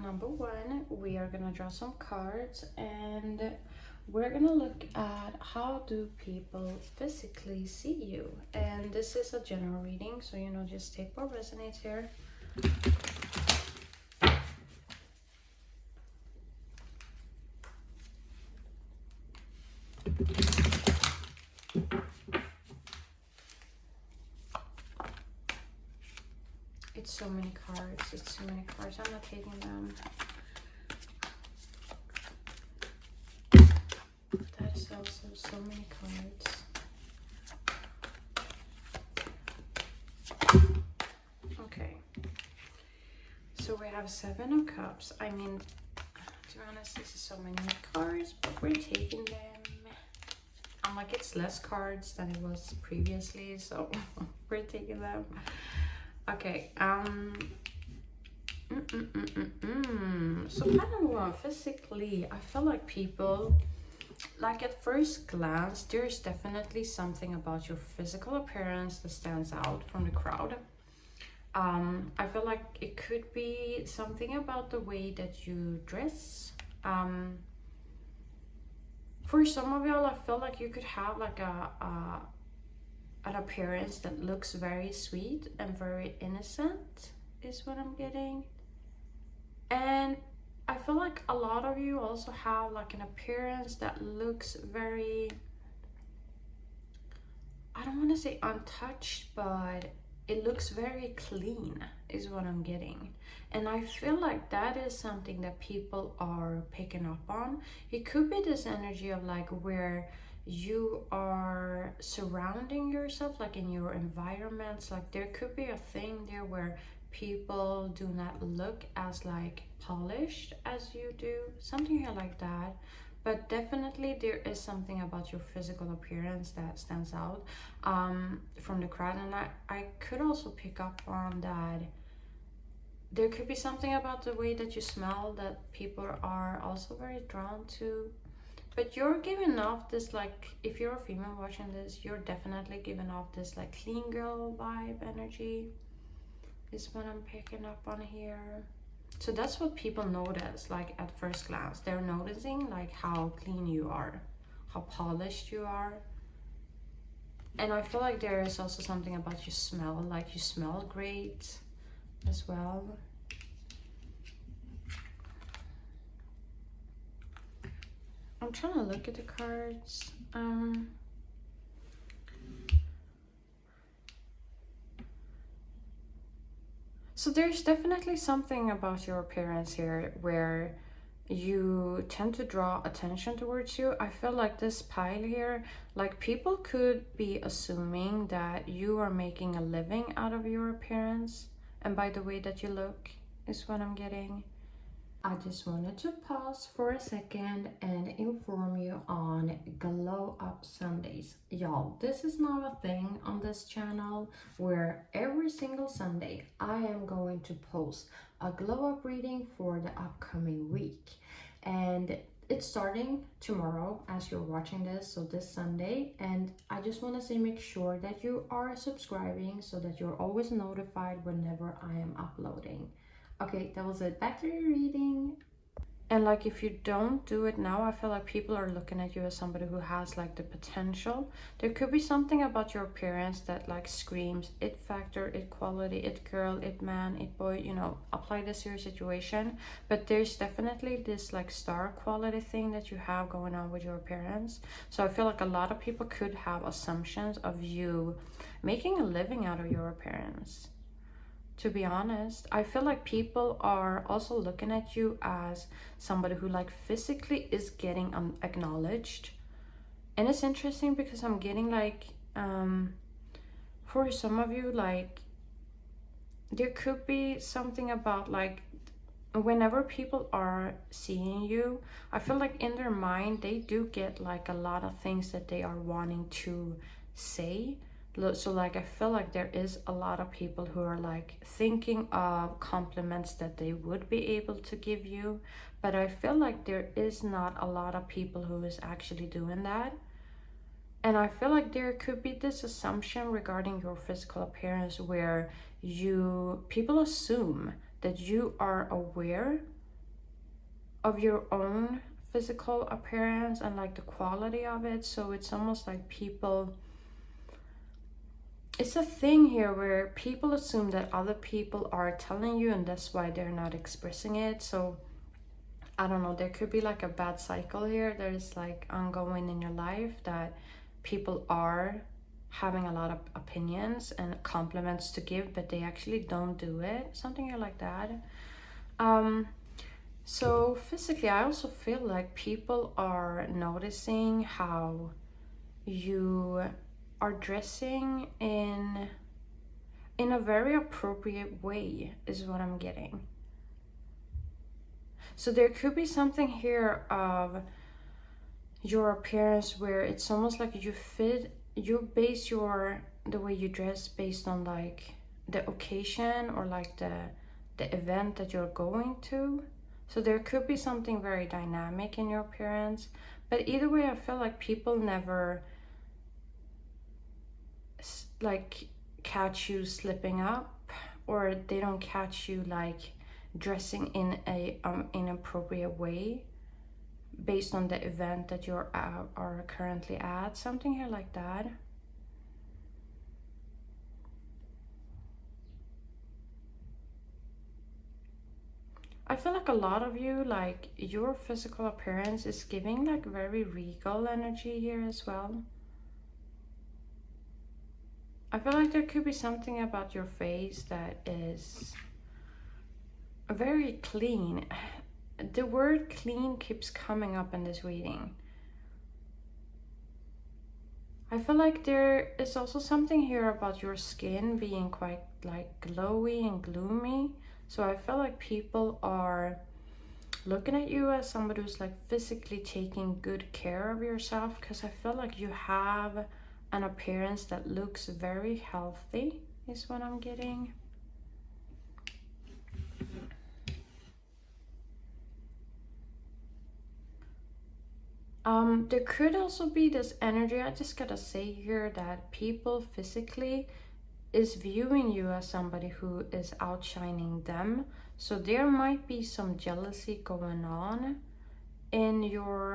number one, we are gonna draw some cards, and we're gonna look at how do people physically see you. And this is a general reading, so you know, just take what resonates here. It's so many cards, it's so many cards, I'm not taking them. That is also so many cards. Okay, so we have 7 of Cups. I mean, to be honest, this is so many cards, but we're taking them. I'm like, it's less cards than it was previously, so we're taking them. Okay, so kind of physically, I feel like people, like at first glance, there's definitely something about your physical appearance that stands out from the crowd. I feel like it could be something about the way that you dress. For some of y'all, I feel like you could have like an appearance that looks very sweet and very innocent, is what I'm getting. And I feel like a lot of you also have like an appearance that looks very, I don't want to say untouched, but it looks very clean, is what I'm getting. And I feel like that is something that people are picking up on. It could be this energy of like where you are surrounding yourself, like in your environments, like there could be a thing there where people do not look as like polished as you do, something here like that. But definitely there is something about your physical appearance that stands out from the crowd. And I could also pick up on that there could be something about the way that you smell that people are also very drawn to. But you're giving off this, like, if you're a female watching this, you're definitely giving off this like clean girl vibe energy, is what I'm picking up on here. So that's what people notice, like at first glance. They're noticing like how clean you are, how polished you are. And I feel like there is also something about your smell, like you smell great as well. I'm trying to look at the cards. So there's definitely something about your appearance here where you tend to draw attention towards you. I feel like this pile here, like people could be assuming that you are making a living out of your appearance and by the way that you look, is what I'm getting. I just wanted to pause for a second and inform you on Glow Up Sundays. Y'all, this is not a thing on this channel where every single Sunday I am going to post a glow up reading for the upcoming week. And it's starting tomorrow as you're watching this, so this Sunday. And I just want to say, make sure that you are subscribing so that you're always notified whenever I am uploading. Okay, that was it. Back to your reading. And like if you don't do it now, I feel like people are looking at you as somebody who has like the potential. There could be something about your appearance that like screams it factor, it quality, it girl, it man, it boy, you know, apply this to your situation. But there's definitely this like star quality thing that you have going on with your appearance. So I feel like a lot of people could have assumptions of you making a living out of your appearance. To be honest, I feel like people are also looking at you as somebody who like physically is getting acknowledged. And it's interesting because I'm getting like, for some of you, like there could be something about like whenever people are seeing you, I feel like in their mind, they do get like a lot of things that they are wanting to say. So like I feel like there is a lot of people who are like thinking of compliments that they would be able to give you, but I feel like there is not a lot of people who is actually doing that. And I feel like there could be this assumption regarding your physical appearance where people assume that you are aware of your own physical appearance and like the quality of it. So it's almost like people, it's a thing here where people assume that other people are telling you and that's why they're not expressing it. So I don't know, there could be like a bad cycle here that is like ongoing in your life, that people are having a lot of opinions and compliments to give, but they actually don't do it, something here like that. So physically, I also feel like people are noticing how you are dressing in a very appropriate way, is what I'm getting. So there could be something here of your appearance where it's almost like you base the way you dress based on like the occasion or like the event that you're going to. So there could be something very dynamic in your appearance, but either way, I feel like people never like catch you slipping up, or they don't catch you like dressing in a inappropriate way based on the event that you're are currently at, something here like that. I feel like a lot of you, like your physical appearance is giving like very regal energy here as well. I feel like there could be something about your face that is very clean. The word clean keeps coming up in this reading. I feel like there is also something here about your skin being quite like glowy and gloomy. So I feel like people are looking at you as somebody who's like physically taking good care of yourself, because I feel like you have an appearance that looks very healthy, is what I'm getting. There could also be this energy, I just gotta say here, that people physically is viewing you as somebody who is outshining them. So there might be some jealousy going on in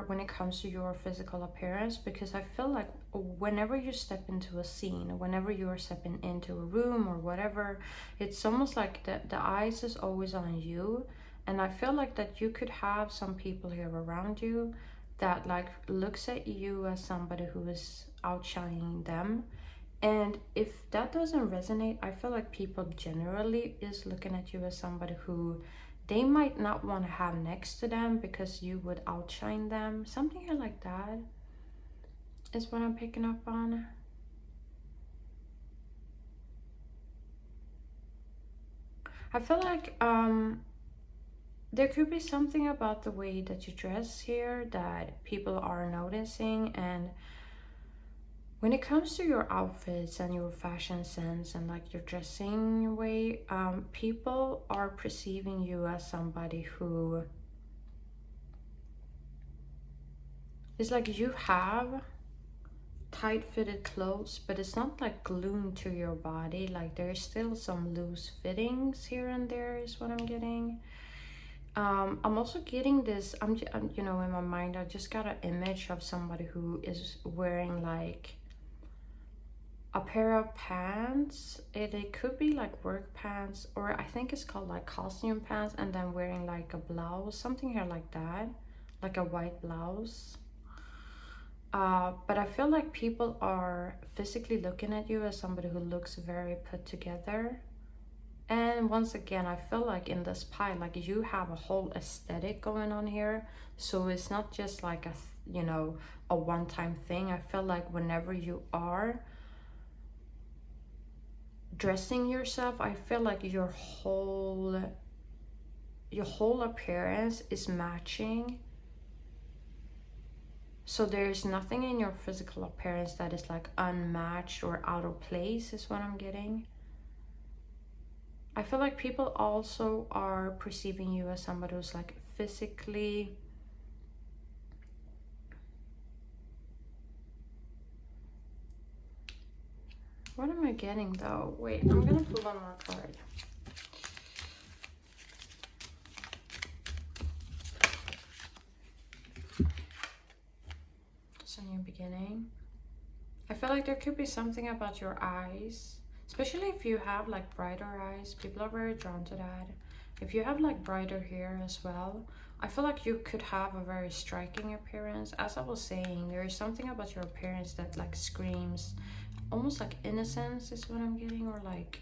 when it comes to your physical appearance, because I feel like whenever you step into a scene, whenever you are stepping into a room or whatever, it's almost like the eyes is always on you. And I feel like that you could have some people here around you that like looks at you as somebody who is outshining them. And if that doesn't resonate, I feel like people generally is looking at you as somebody who they might not want to have next to them because you would outshine them. Something here like that is what I'm picking up on. I feel like there could be something about the way that you dress here that people are noticing. And when it comes to your outfits and your fashion sense and like your dressing way, people are perceiving you as somebody who is like, you have tight fitted clothes, but it's not like glued to your body. Like there's still some loose fittings here and there, is what I'm getting. I'm also getting this, I'm you know, in my mind, I just got an image of somebody who is wearing like a pair of pants. It could be like work pants, or I think it's called like costume pants, and then wearing like a blouse, something here like that, like a white blouse. But I feel like people are physically looking at you as somebody who looks very put together. And once again, I feel like in this pie, like you have a whole aesthetic going on here. So it's not just like a, you know, a one-time thing. I feel like whenever you are dressing yourself, I feel like your whole appearance is matching. So there's nothing in your physical appearance that is like unmatched or out of place, is what I'm getting. I feel like people also are perceiving you as somebody who's like physically what am I getting though? Wait, I'm gonna pull one more card. the beginning. I feel like there could be something about your eyes, especially if you have like brighter eyes. People are very drawn to that. If you have like brighter hair as well, I feel like you could have a very striking appearance. As I was saying, there is something about your appearance that like screams almost like innocence is what I'm getting, or like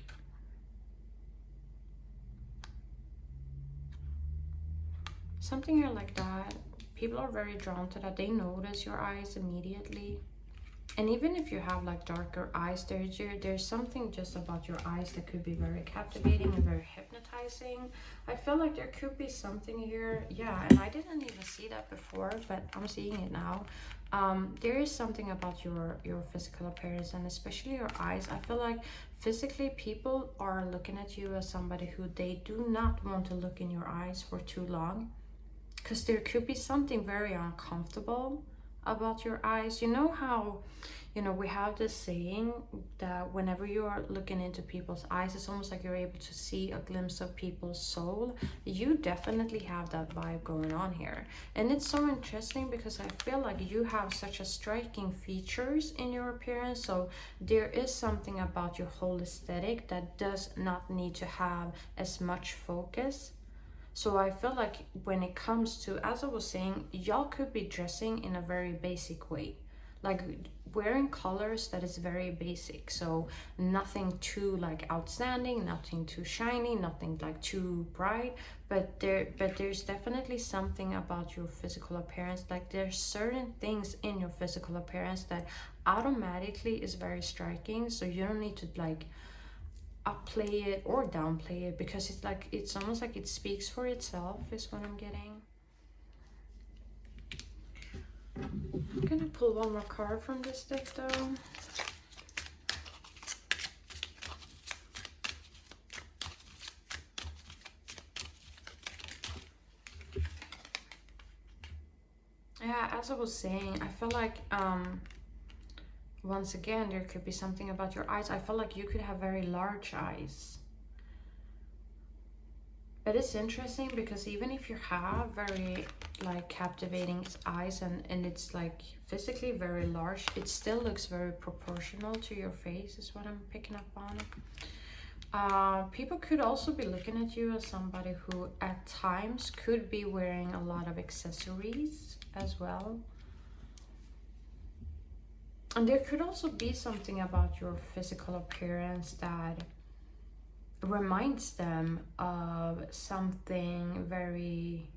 something here like that. People are very drawn to that. They notice your eyes immediately. And even if you have like darker eyes, there's something just about your eyes that could be very captivating and very hypnotizing. I feel like there could be something here. Yeah, and I didn't even see that before, but I'm seeing it now. There is something about your physical appearance, and especially your eyes. I feel like physically people are looking at you as somebody who they do not want to look in your eyes for too long, because there could be something very uncomfortable about your eyes. You know how, you know, we have this saying that whenever you are looking into people's eyes, it's almost like you're able to see a glimpse of people's soul. You definitely have that vibe going on here. And it's so interesting because I feel like you have such a striking features in your appearance. So there is something about your whole aesthetic that does not need to have as much focus. So I feel like when it comes to, as I was saying, y'all could be dressing in a very basic way, like wearing colors that is very basic. So nothing too like outstanding, nothing too shiny, nothing like too bright, but there's definitely something about your physical appearance. Like there's certain things in your physical appearance that automatically is very striking. So you don't need to like upplay it or downplay it, because it's like, it's almost like it speaks for itself is what I'm getting. I'm gonna pull one more card from this deck though. Yeah, as I was saying, I feel like once again, there could be something about your eyes. I feel like you could have very large eyes. But it's interesting because even if you have very like captivating eyes and it's like physically very large, it still looks very proportional to your face is what I'm picking up on. People could also be looking at you as somebody who at times could be wearing a lot of accessories as well. And there could also be something about your physical appearance that reminds them of something very,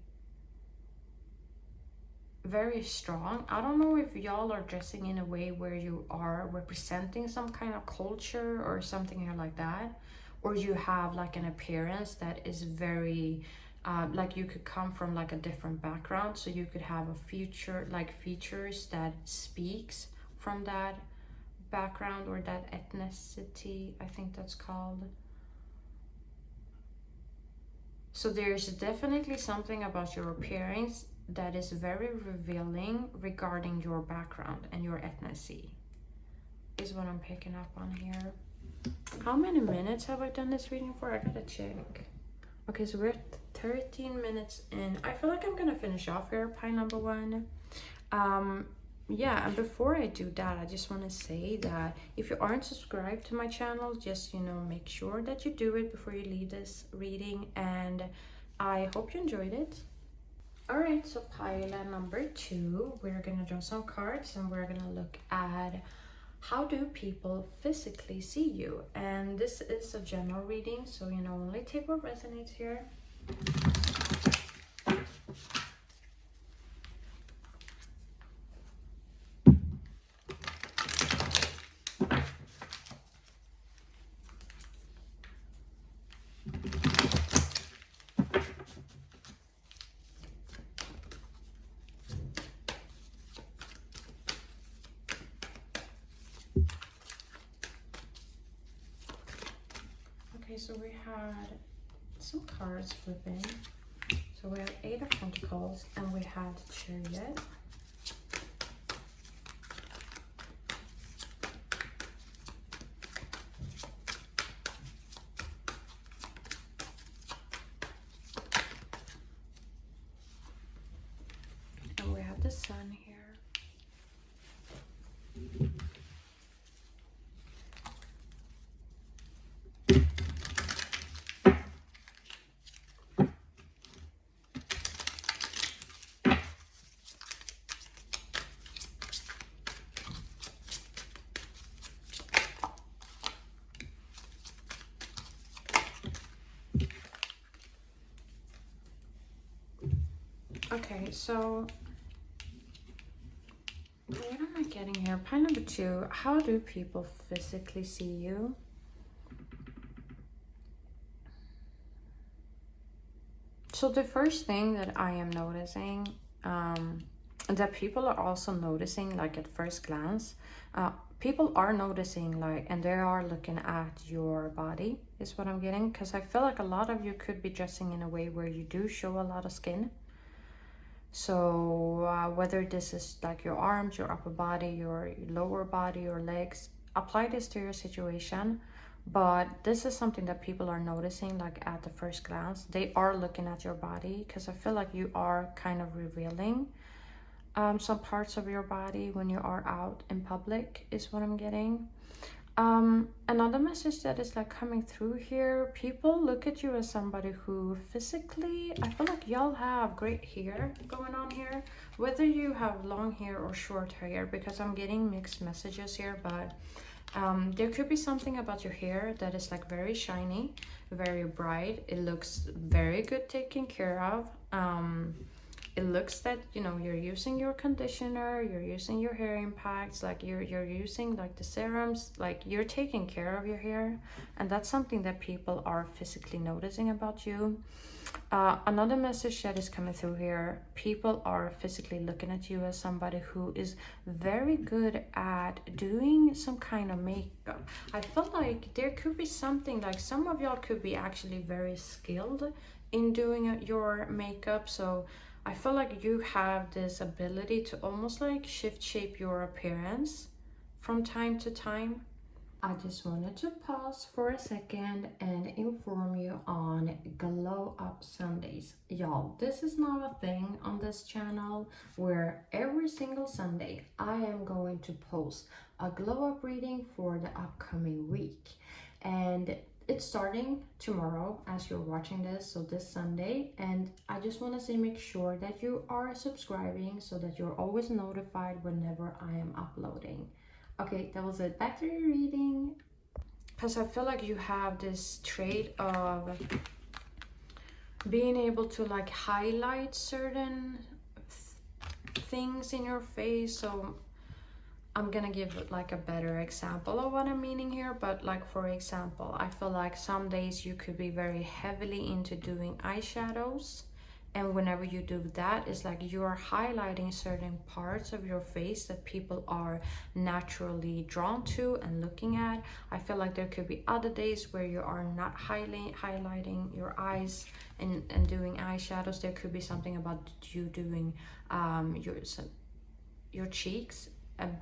very strong. I don't know if y'all are dressing in a way where you are representing some kind of culture or something here like that, or you have like an appearance that is very like you could come from like a different background, so you could have a future like features that speaks from that background or that ethnicity, I think that's called. So there's definitely something about your appearance that is very revealing regarding your background and your ethnicity is what I'm picking up on here. How many minutes have I done this reading for? I gotta check. Okay, so we're at 13 minutes in. I feel like I'm gonna finish off here, pile number one. Yeah, and before I do that, I just want to say that if you aren't subscribed to my channel, just, you know, make sure that you do it before you leave this reading, and I hope you enjoyed it. All right, so pile number two, we're gonna draw some cards and we're gonna look at how do people physically see you. And this is a general reading, so, you know, only take what resonates here. Okay, so we had some cards flipping. So we have 8 of Pentacles and we had Chariot. And we have the Sun here. Okay, so what am I getting here? Pile number 2. How do people physically see you? So the first thing that I am noticing, that people are also noticing, like at first glance, people are noticing, like, and they are looking at your body, is what I'm getting. Because I feel like a lot of you could be dressing in a way where you do show a lot of skin. So whether this is like your arms, your upper body, your lower body, your legs, apply this to your situation. But this is something that people are noticing, like at the first glance. They are looking at your body, because I feel like you are kind of revealing some parts of your body when you are out in public, is what I'm getting. Another message that is like coming through here, people look at you as somebody who physically, I feel like y'all have great hair going on here, whether you have long hair or short hair, because I'm getting mixed messages here. But there could be something about your hair that is like very shiny, very bright. It looks very good taken care of. It looks that, you know, you're using your conditioner, you're using your hair impacts, like you're using like the serums, like you're taking care of your hair. And that's something that people are physically noticing about you. Another message that is coming through here, people are physically looking at you as somebody who is very good at doing some kind of makeup. I feel like there could be something, like some of y'all could be actually very skilled in doing your makeup. So I feel like you have this ability to almost like shift shape your appearance from time to time. I just wanted to pause for a second and inform you on Glow Up Sundays. Y'all, this is not a thing on this channel where every single Sunday I am going to post a glow up reading for the upcoming week. And it's starting tomorrow as you're watching this, so this Sunday. And I just want to say, make sure that you are subscribing so that you're always notified whenever I am uploading. Okay, that was it. Back to your reading. Because I feel like you have this trait of being able to like highlight certain things in your face. So I'm gonna give like a better example of what I'm meaning here. But like, for example, I feel like some days you could be very heavily into doing eyeshadows. And whenever you do that, it's like you're highlighting certain parts of your face that people are naturally drawn to and looking at. I feel like there could be other days where you are not highlighting your eyes and doing eyeshadows. There could be something about you doing your cheeks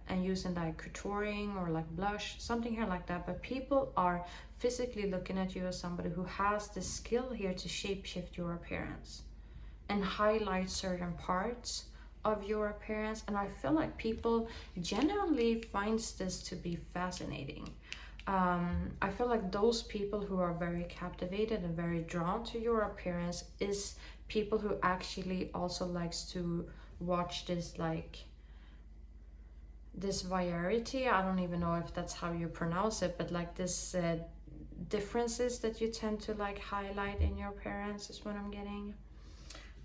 and using like contouring or like blush, something here like that. But people are physically looking at you as somebody who has the skill here to shape shift your appearance and highlight certain parts of your appearance. And I feel like people genuinely finds this to be fascinating. I feel like those people who are very captivated and very drawn to your appearance is people who actually also likes to watch this, like this variety. I don't even know if that's how you pronounce it, but like this differences that you tend to like highlight in your appearance is what I'm getting.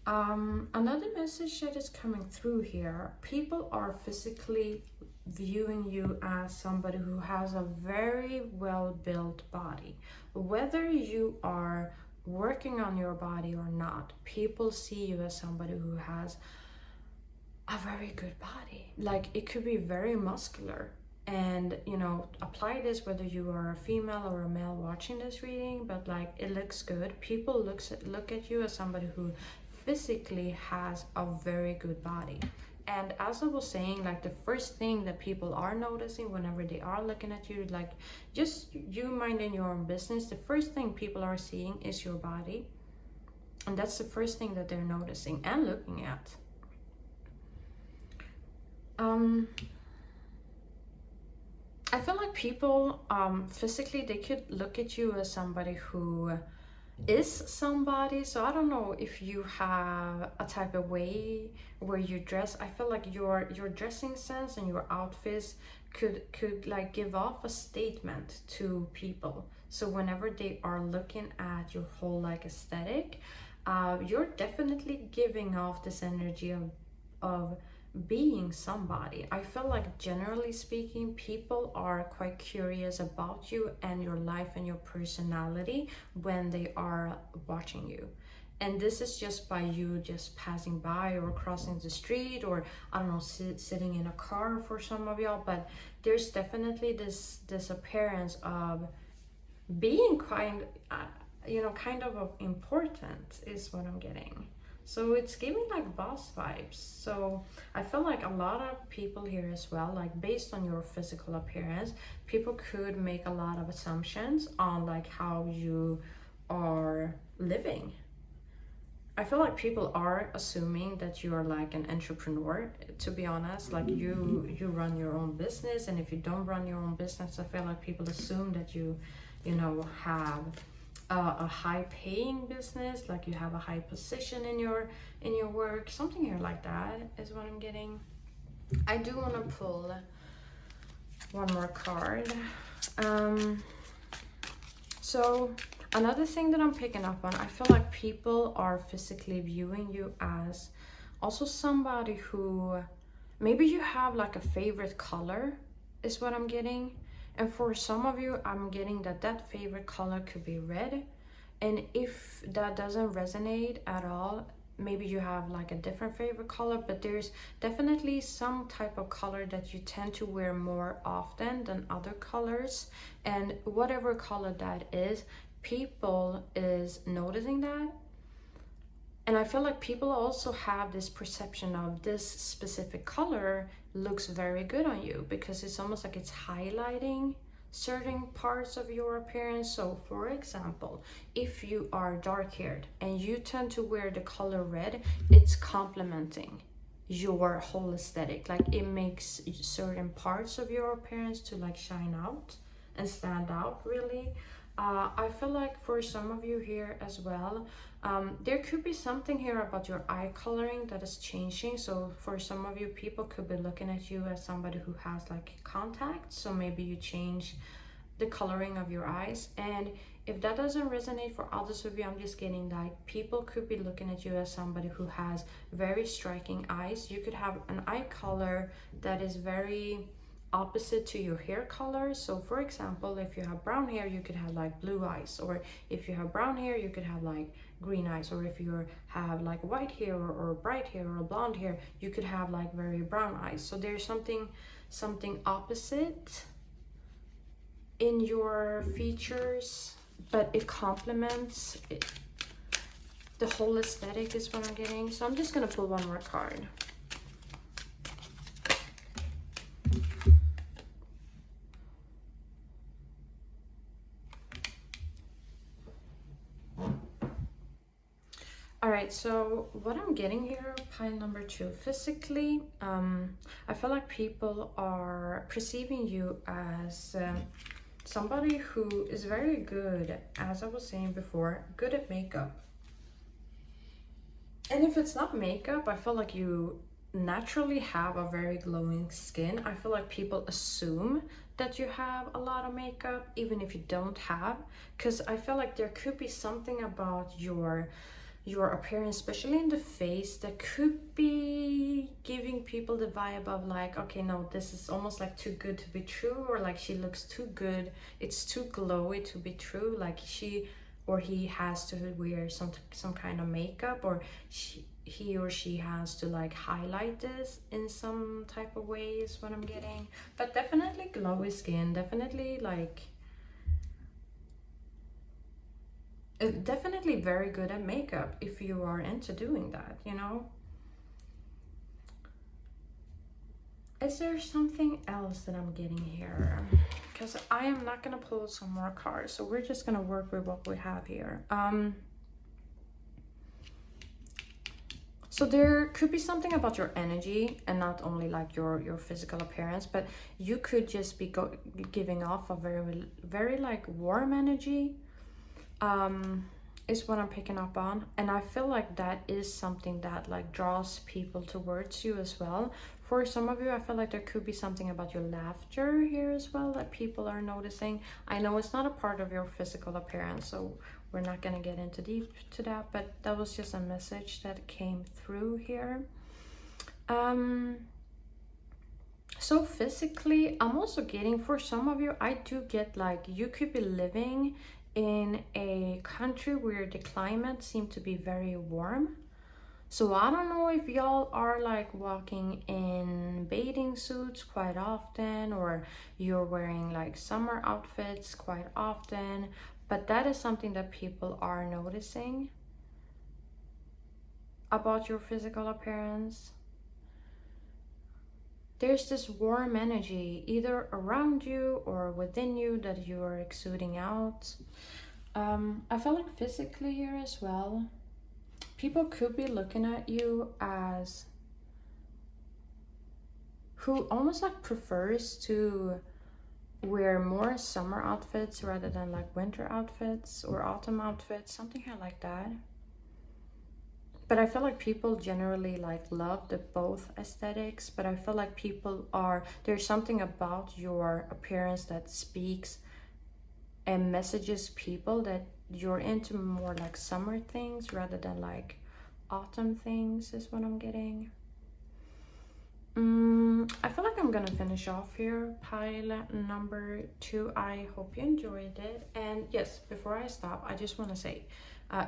Another message that is coming through here, people are physically viewing you as somebody who has a very well built body. Whether you are working on your body or not, people see you as somebody who has a very good body. Like, it could be very muscular. And, you know, apply this whether you are a female or a male watching this reading, but like, it looks good. People look at you as somebody who physically has a very good body. And as I was saying, like, the first thing that people are noticing whenever they are looking at you, like, just you minding your own business, the first thing people are seeing is your body. And that's the first thing that they're noticing and looking at. I feel like people physically, they could look at you as somebody who is somebody. So I don't know if you have a type of way where you dress. I feel like your dressing sense and your outfits could like give off a statement to people. So whenever they are looking at your whole like aesthetic, you're definitely giving off this energy of being somebody. I feel like generally speaking, people are quite curious about you and your life and your personality when they are watching you. And this is just by you just passing by or crossing the street, or I don't know, sitting in a car for some of y'all. But there's definitely this appearance of being kind of important is what I'm getting. So it's giving like boss vibes. So I feel like a lot of people here as well, like based on your physical appearance, people could make a lot of assumptions on like how you are living. I feel like people are assuming that you are like an entrepreneur, to be honest. Like you run your own business, and if you don't run your own business, I feel like people assume that you have a high paying business, like you have a high position in your work, something here like that is what I'm getting. I do want to pull one more card. So another thing that I'm picking up on, I feel like people are physically viewing you as also somebody who maybe you have like a favorite color is what I'm getting. And for some of you, I'm getting that favorite color could be red. And if that doesn't resonate at all, maybe you have like a different favorite color, but there's definitely some type of color that you tend to wear more often than other colors. And whatever color that is, people is noticing that. And I feel like people also have this perception of this specific color looks very good on you, because it's almost like it's highlighting certain parts of your appearance. So for example, if you are dark haired and you tend to wear the color red, it's complementing your whole aesthetic. Like it makes certain parts of your appearance to like shine out and stand out really. I feel like for some of you here as well, there could be something here about your eye coloring that is changing. So for some of you, people could be looking at you as somebody who has like contacts. So maybe you change the coloring of your eyes. And if that doesn't resonate for others of you, I'm just getting like people could be looking at you as somebody who has very striking eyes. You could have an eye color that is very opposite to your hair color. So for example, if you have brown hair, you could have like blue eyes, or if you have brown hair, you could have like green eyes, or if you have like white hair or bright hair or blonde hair, you could have like very brown eyes. So there's something opposite in your features, but it complements it. The whole aesthetic is what I'm getting. So I'm just gonna pull one more card. All right, so what I'm getting here, pile number 2, physically, I feel like people are perceiving you as somebody who is very good, as I was saying before, good at makeup. And if it's not makeup, I feel like you naturally have a very glowing skin. I feel like people assume that you have a lot of makeup, even if you don't have, because I feel like there could be something about your appearance, especially in the face, that could be giving people the vibe of like, okay, no, this is almost like too good to be true, or like she looks too good, it's too glowy to be true, like she or he has to wear some kind of makeup, or he or she has to like highlight this in some type of way is what I'm getting. But definitely glowy skin, definitely like definitely very good at makeup if you are into doing that, you know. Is there something else that I'm getting here? Because I am not gonna pull some more cards, so we're just gonna work with what we have here. So there could be something about your energy, and not only like your physical appearance, but you could just be giving off a very like warm energy. Is what I'm picking up on, and I feel like that is something that like draws people towards you as well. For some of you, I feel like there could be something about your laughter here as well that people are noticing. I know it's not a part of your physical appearance, so we're not going to get into deep to that, but that was just a message that came through here. So physically, I'm also getting, for some of you, I do get like you could be living in a country where the climate seems to be very warm. So I don't know if y'all are like walking in bathing suits quite often, or you're wearing like summer outfits quite often, but that is something that people are noticing about your physical appearance. There's this warm energy either around you or within you that you are exuding out. I feel like physically here as well, people could be looking at you as who almost like prefers to wear more summer outfits rather than like winter outfits or autumn outfits, something here like that. But I feel like people generally like love the both aesthetics, but I feel like people are, there's something about your appearance that speaks and messages people that you're into more like summer things rather than like autumn things, is what I'm getting. I feel like I'm gonna finish off here, pile number 2. I hope you enjoyed it. And yes, before I stop, I just want to say,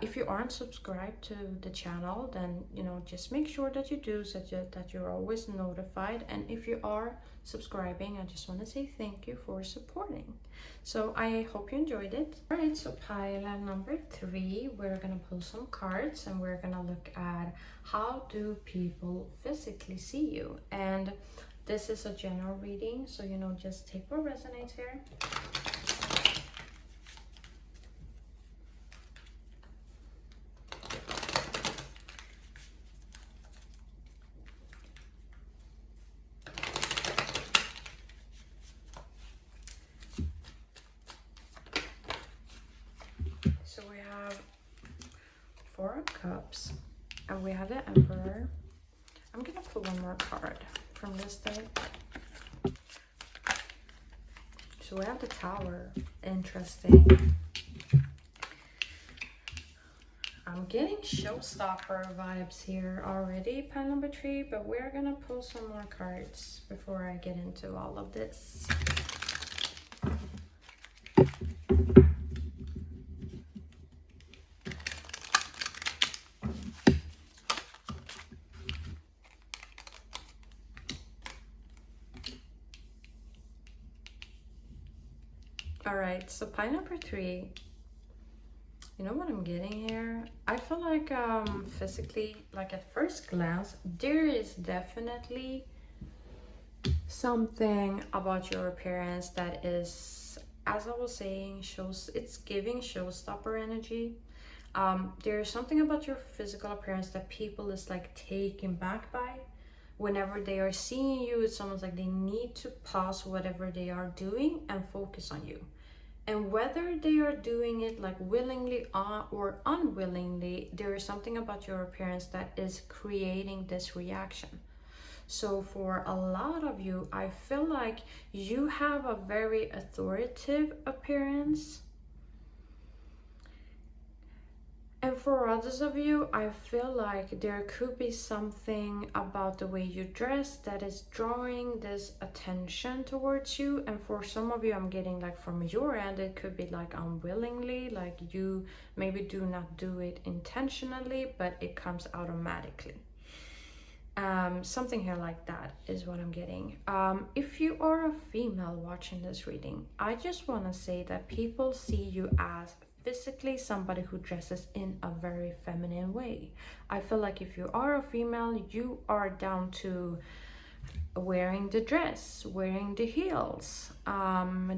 if you aren't subscribed to the channel, then just make sure that you do, so that you're always notified. And if you are subscribing, I just want to say thank you for supporting. So I hope you enjoyed it. All right, so pile number 3, we're gonna pull some cards and we're gonna look at how do people physically see you. And this is a general reading, so just take what resonates here. So we have 4 of Cups and we have the Emperor. I'm gonna pull one more card from this deck. So we have the Tower. Interesting. I'm getting showstopper vibes here already, pile number 3, but we're gonna pull some more cards before I get into all of this. All right, so pile number 3, you know what I'm getting here? I feel like physically, like at first glance, there is definitely something about your appearance that is, as I was saying, it's giving showstopper energy. There's something about your physical appearance that people is like taken back by. Whenever they are seeing you, it's almost like they need to pause whatever they are doing and focus on you. And whether they are doing it like willingly or unwillingly, there is something about your appearance that is creating this reaction. So for a lot of you, I feel like you have a very authoritative appearance. And for others of you, I feel like there could be something about the way you dress that is drawing this attention towards you. And for some of you, I'm getting like from your end, it could be like unwillingly, like you maybe do not do it intentionally, but it comes automatically. Something here like that is what I'm getting. If you are a female watching this reading, I just want to say that people see you as physically somebody who dresses in a very feminine way. I feel like if you are a female, you are down to wearing the dress, wearing the heels,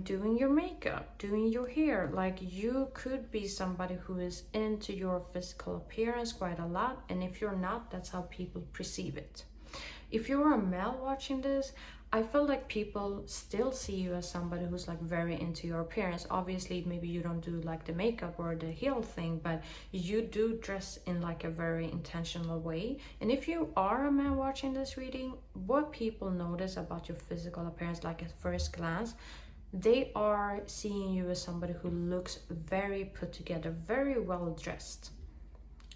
doing your makeup, doing your hair. Like you could be somebody who is into your physical appearance quite a lot, and if you're not, that's how people perceive it. If you're a male watching this, I feel like people still see you as somebody who's like very into your appearance. Obviously, maybe you don't do like the makeup or the heel thing, but you do dress in like a very intentional way. And if you are a man watching this reading, what people notice about your physical appearance, like at first glance, they are seeing you as somebody who looks very put together, very well dressed.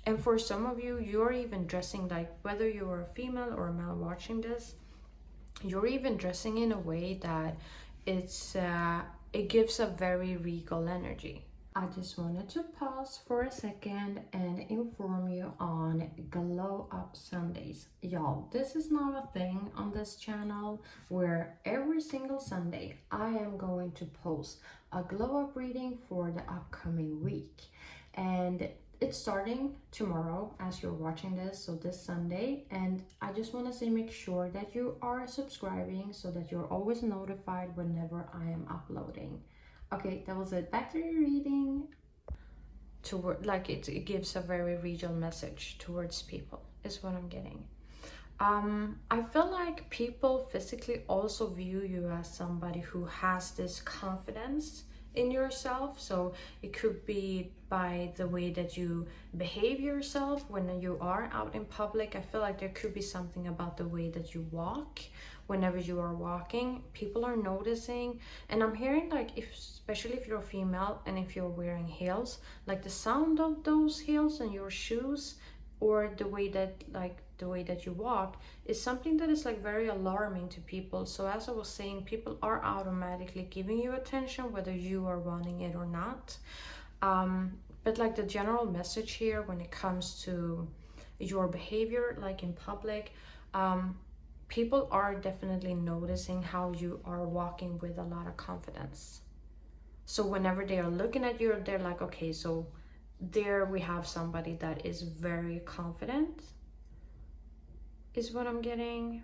And for some of you, you're even dressing like, whether you're a female or a male watching this, you're even dressing in a way that it gives a very regal energy. I just wanted to pause for a second and inform you on Glow Up Sundays. Y'all, this is not a thing on this channel where every single Sunday I am going to post a glow up reading for the upcoming week. And it's starting tomorrow as you're watching this, so this Sunday. And I just want to say, make sure that you are subscribing so that you're always notified whenever I am uploading. Okay, that was it. Back to your reading. Like it gives a very regal message towards people, is what I'm getting. I feel like people physically also view you as somebody who has this confidence in yourself. So it could be by the way that you behave yourself when you are out in public. I feel like there could be something about the way that you walk. Whenever you are walking, people are noticing. And I'm hearing like, especially if you're a female and if you're wearing heels, like the sound of those heels and your shoes, or the way that you walk, is something that is like very alarming to people. So as I was saying, people are automatically giving you attention whether you are wanting it or not. But like the general message here when it comes to your behavior, like in public, people are definitely noticing how you are walking with a lot of confidence. So whenever they are looking at you, they're like, okay, so there we have somebody that is very confident, is what I'm getting.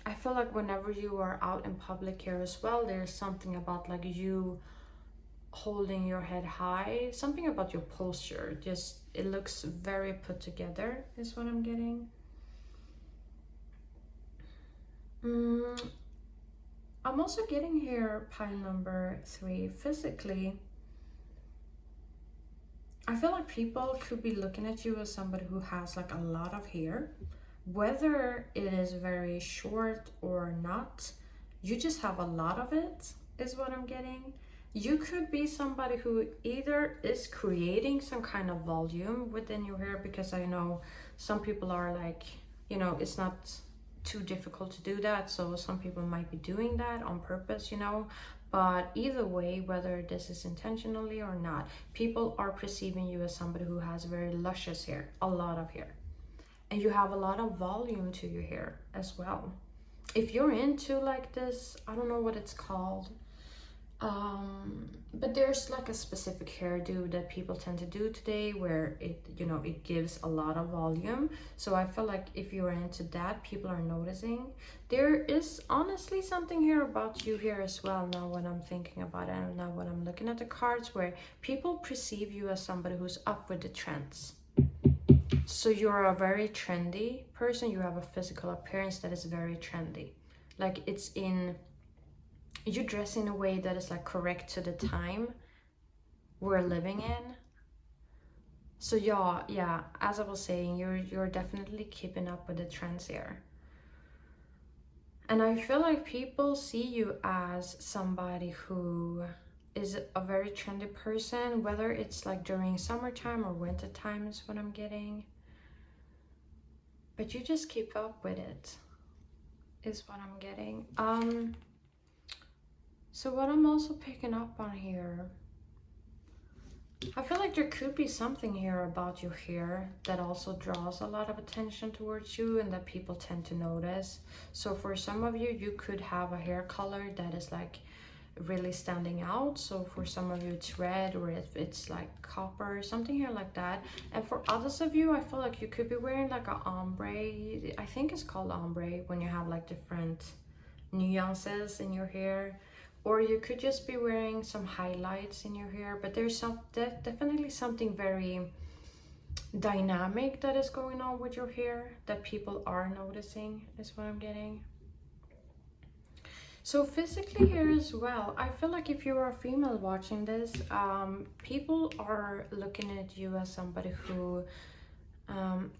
I feel like whenever you are out in public here as well, there's something about like you holding your head high, something about your posture, just it looks very put together, is what I'm getting. I'm also getting here pile number 3, physically. I feel like people could be looking at you as somebody who has like a lot of hair, whether it is very short or not. You just have a lot of it, is what I'm getting. You could be somebody who either is creating some kind of volume within your hair, because I know some people are like, you know, it's not too difficult to do that, so some people might be doing that on purpose, you know. But either way, whether this is intentionally or not, people are perceiving you as somebody who has very luscious hair, a lot of hair, and you have a lot of volume to your hair as well. If you're into like this, I don't know what it's called, but there's like a specific hairdo that people tend to do today where it, you know, it gives a lot of volume. So I feel like if you're into that, people are noticing. There is honestly something here about you here as well, now when I'm thinking about it, and now when I'm looking at the cards, where people perceive you as somebody who's up with the trends. So you're a very trendy person. You have a physical appearance that is very trendy, like it's in, you dress in a way that is like correct to the time we're living in. So yeah, as I was saying, you're definitely keeping up with the trends here. And I feel like people see you as somebody who is a very trendy person, whether it's like during summertime or winter time, is what I'm getting. But you just keep up with it, is what I'm getting. So what I'm also picking up on here, I feel like there could be something here about your hair that also draws a lot of attention towards you and that people tend to notice. So for some of you, you could have a hair color that is like really standing out. So for some of you, it's red, or if it's like copper, something here like that. And for others of you, I feel like you could be wearing like a ombre. I think it's called ombre when you have like different nuances in your hair. Or you could just be wearing some highlights in your hair, but there's definitely something very dynamic that is going on with your hair that people are noticing, is what I'm getting. So physically here as well, I feel like if you are a female watching this, people are looking at you as somebody who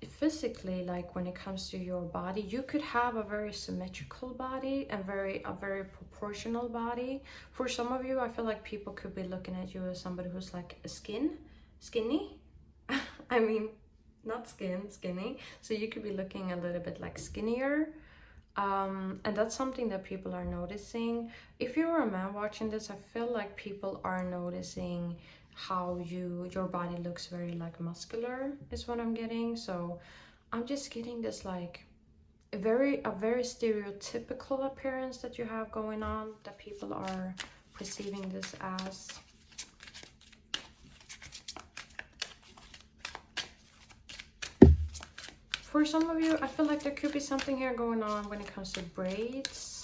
physically, like when it comes to your body, you could have a very symmetrical body and a very proportional body. For some of you, I feel like people could be looking at you as somebody who's like skinny. I mean, not skinny. So you could be looking a little bit like skinnier. And that's something that people are noticing. If you're a man watching this, I feel like people are noticing how your body looks very like muscular is what I'm getting. So I'm just getting this like a very stereotypical appearance that you have going on, that people are perceiving this as. For some of you, I feel like there could be something here going on when it comes to braids.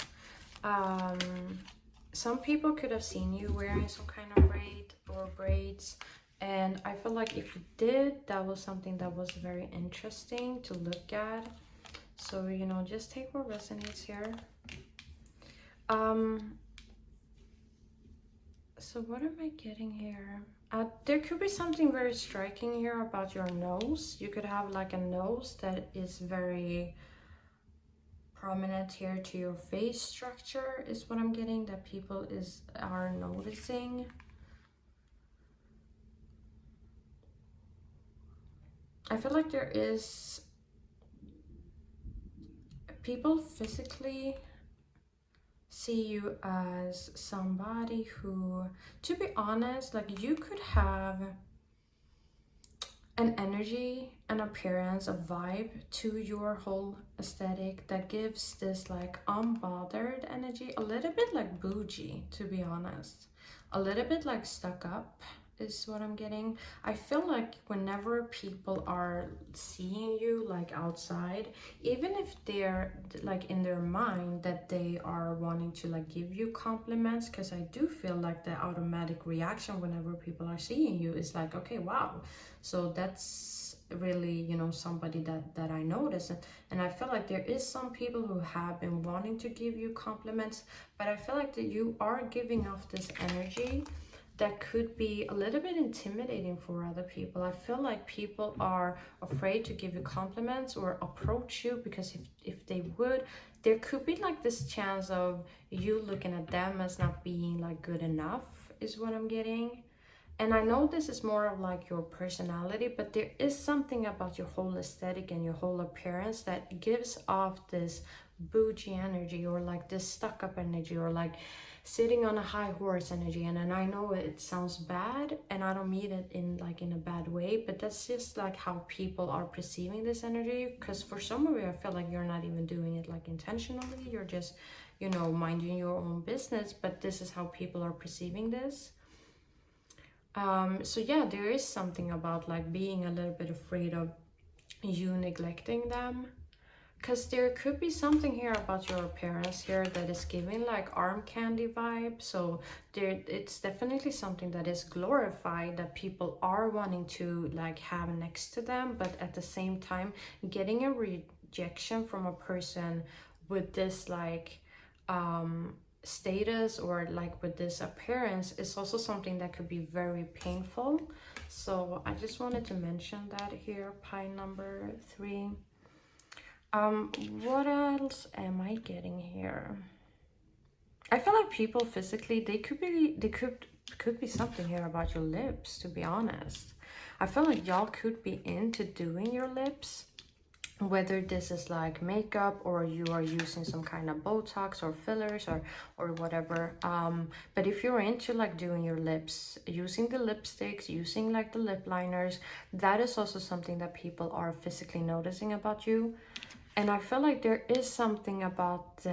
Some people could have seen you wearing some kind of braid or braids. And I feel like if you did, that was something that was very interesting to look at. So, you know, just take what resonates here. So what am I getting here? There could be something very striking here about your nose. You could have like a nose that is very prominent here to your face structure is what I'm getting, that people are noticing. I feel like there is people physically see you as somebody who, to be honest, like you could have an energy, an appearance, a vibe to your whole aesthetic that gives this like unbothered energy, a little bit like bougie, to be honest, a little bit like stuck up is what I'm getting. I feel like whenever people are seeing you like outside, even if they're like in their mind that they are wanting to like give you compliments, because I do feel like the automatic reaction whenever people are seeing you is like, okay, wow, so that's really, you know, somebody that I notice. And I feel like there is some people who have been wanting to give you compliments, but I feel like that you are giving off this energy that could be a little bit intimidating for other people. I feel like people are afraid to give you compliments or approach you, because if they would, there could be like this chance of you looking at them as not being like good enough is what I'm getting. And I know this is more of like your personality, but there is something about your whole aesthetic and your whole appearance that gives off this bougie energy, or like this stuck up energy, or like sitting on a high horse energy. And I know it sounds bad, and I don't mean it in a bad way, but that's just like how people are perceiving this energy. Because for some of you, I feel like you're not even doing it like intentionally, you're just, you know, minding your own business, but this is how people are perceiving this. So yeah, there is something about like being a little bit afraid of you neglecting them, because there could be something here about your appearance here that is giving like arm candy vibe. So there, it's definitely something that is glorified, that people are wanting to like have next to them, but at the same time getting a rejection from a person with this like status, or like with this appearance, is also something that could be very painful. So I just wanted to mention that here, pie number 3. What else am I getting here? I feel like people physically, they could be something here about your lips, to be honest. I feel like y'all could be into doing your lips, whether this is like makeup or you are using some kind of Botox or fillers or whatever. But if you're into like doing your lips, using the lipsticks, using like the lip liners, that is also something that people are physically noticing about you. And I feel like there is something about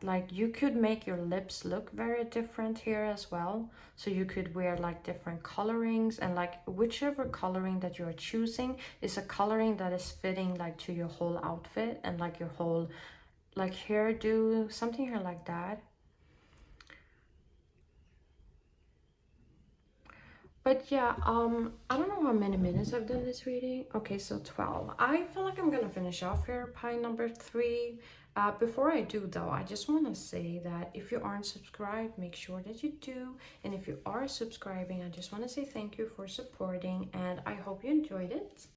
like you could make your lips look very different here as well. So you could wear like different colorings, and like whichever coloring that you're choosing is a coloring that is fitting like to your whole outfit and like your whole like hairdo, something here like that. But yeah, I don't know how many minutes I've done this reading. Okay, so 12. I feel like I'm gonna finish off here pile number 3. Before I do though, I just want to say that if you aren't subscribed, make sure that you do. And if you are subscribing, I just want to say thank you for supporting, and I hope you enjoyed it.